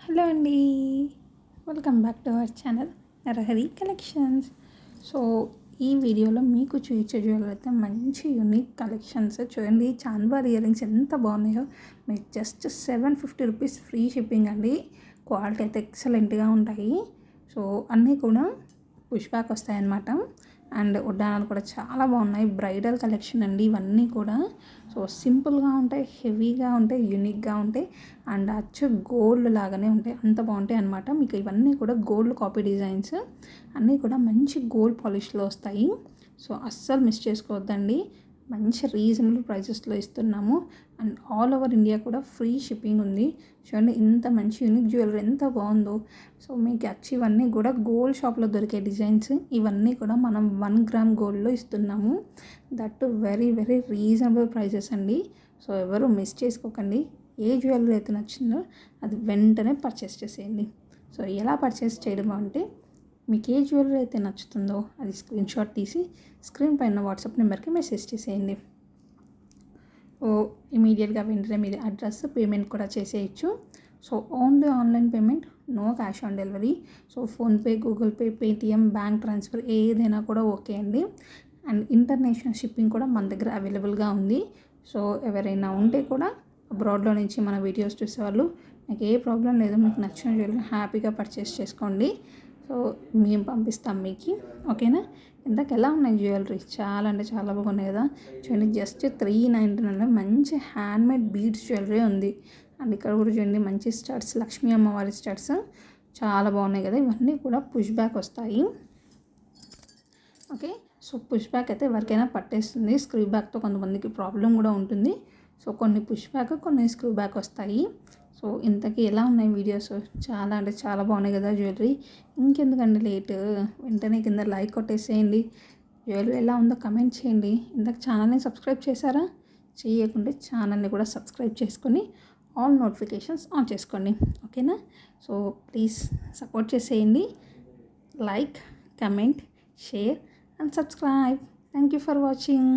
Hello అండి, welcome back to our channel Narahari collections. So ఈ వీడియోలో మీకు చూపించే జ్యువెలరీ అయితే మంచి యూనిక్ కలెక్షన్స్. చూడండి, చాంద్బార్ ఇయర్ రింగ్స్ ఎంత బాగున్నాయో. మీకు జస్ట్ 750 రూపీస్ ఫ్రీ షిప్పింగ్ అండి. క్వాలిటీ అయితే ఎక్సలెంట్గా ఉంటాయి. సో అన్నీ కూడా పుష్ బ్యాక్ వస్తాయన్నమాట. అండ్ ఉడ్డానాలు కూడా చాలా బాగున్నాయి. బ్రైడల్ కలెక్షన్ అండి ఇవన్నీ కూడా. సో సింపుల్గా ఉంటాయి, హెవీగా ఉంటాయి, యూనిక్గా ఉంటాయి అండ్ అచ్చు గోల్డ్ లాగానే ఉంటాయి. అంత బాగుంటాయి అన్నమాట. మీకు ఇవన్నీ కూడా గోల్డ్ కాపీ డిజైన్స్ అన్నీ కూడా మంచి గోల్డ్ పాలిష్లో వస్తాయి. సో అస్సలు మిస్ చేసుకోవద్దండి. మంచి రీజనబుల్ ప్రైసెస్లో ఇస్తున్నాము అండ్ ఆల్ ఓవర్ ఇండియా కూడా ఫ్రీ షిప్పింగ్ ఉంది. చూడండి ఇంత మంచి యూనిక్ జ్యువెలరీ ఎంత బాగుందో. సో మీకు వచ్చి ఇవన్నీ కూడా గోల్డ్ షాప్లో దొరికే డిజైన్స్. ఇవన్నీ కూడా మనం 1 గ్రామ్ గోల్డ్లో ఇస్తున్నాము. That very very reasonable prices అండి. సో ఎవరు మిస్ చేసుకోకండి. ఏ జ్యువెలరీ అయితే నచ్చిందో అది వెంటనే పర్చేస్ చేసేయండి. సో ఎలా పర్చేస్ చేయడం అంటే, మీకు ఏ జ్యువెలరీ అయితే నచ్చుతుందో అది స్క్రీన్ షాట్ తీసి స్క్రీన్ పైన వాట్సాప్ నెంబర్కి మెసేజ్ చేసేయండి. ఇమీడియట్గా వెంటనే మీరు అడ్రస్ పేమెంట్ కూడా చేసేయచ్చు. So only online payment, no cash on delivery. So PhonePe, Google Pay, Paytm, bank transfer ఏదైనా కూడా ఓకే అండి. అండ్ ఇంటర్నేషనల్ షిప్పింగ్ కూడా మన దగ్గర అవైలబుల్గా ఉంది. సో ఎవరైనా ఉంటే కూడా అబ్రాడ్లో నుంచి మన వీడియోస్ చూసేవాళ్ళు, మీకు ఏ ప్రాబ్లం లేదు, మీకు నచ్చిన జ్యువెలరీ హ్యాపీగా పర్చేస్ చేసుకోండి. సో మేము పంపిస్తాం మీకు, ఓకేనా. ఇంతకు ఎలా ఉన్నాయి జ్యువెలరీ? చాలా అంటే చాలా బాగున్నాయి కదా. చూడండి, జస్ట్ 399 మంచి హ్యాండ్మేడ్ బీడ్స్ జ్యువెలరీ ఉంది. అండ్ ఇక్కడ కూడా చూడండి మంచి స్టడ్స్, లక్ష్మీ అమ్మవారి స్టడ్స్ చాలా బాగున్నాయి కదా. ఇవన్నీ కూడా పుష్ బ్యాక్ వస్తాయి. ఓకే, సో పుష్ బ్యాక్ అయితే ఎవరికైనా పట్టేస్తుంది. స్క్రూ బ్యాక్తో కొంతమందికి ప్రాబ్లం కూడా ఉంటుంది. సో కొన్ని పుష్ బ్యాక్, కొన్ని స్క్రూ బ్యాక్ వస్తాయి. సో ఇంతకీ ఎలా ఉన్నాయి వీడియోస్? చాలా అంటే చాలా బాగున్నాయి కదా జ్యువెలరీ. ఇంకెందుకండి లేట్, వెంటనే కింద లైక్ కొట్టేసేయండి. జ్యువెలరీ ఎలా ఉందో కమెంట్ చేయండి. ఇంతకు ఛానల్ని సబ్స్క్రైబ్ చేశారా? చేయకుంటే ఛానల్ని కూడా సబ్స్క్రైబ్ చేసుకొని ఆల్ నోటిఫికేషన్స్ ఆన్ చేసుకోండి, ఓకేనా. సో ప్లీజ్ సపోర్ట్ చేసేయండి. Like, comment, share and subscribe. Thank you for watching.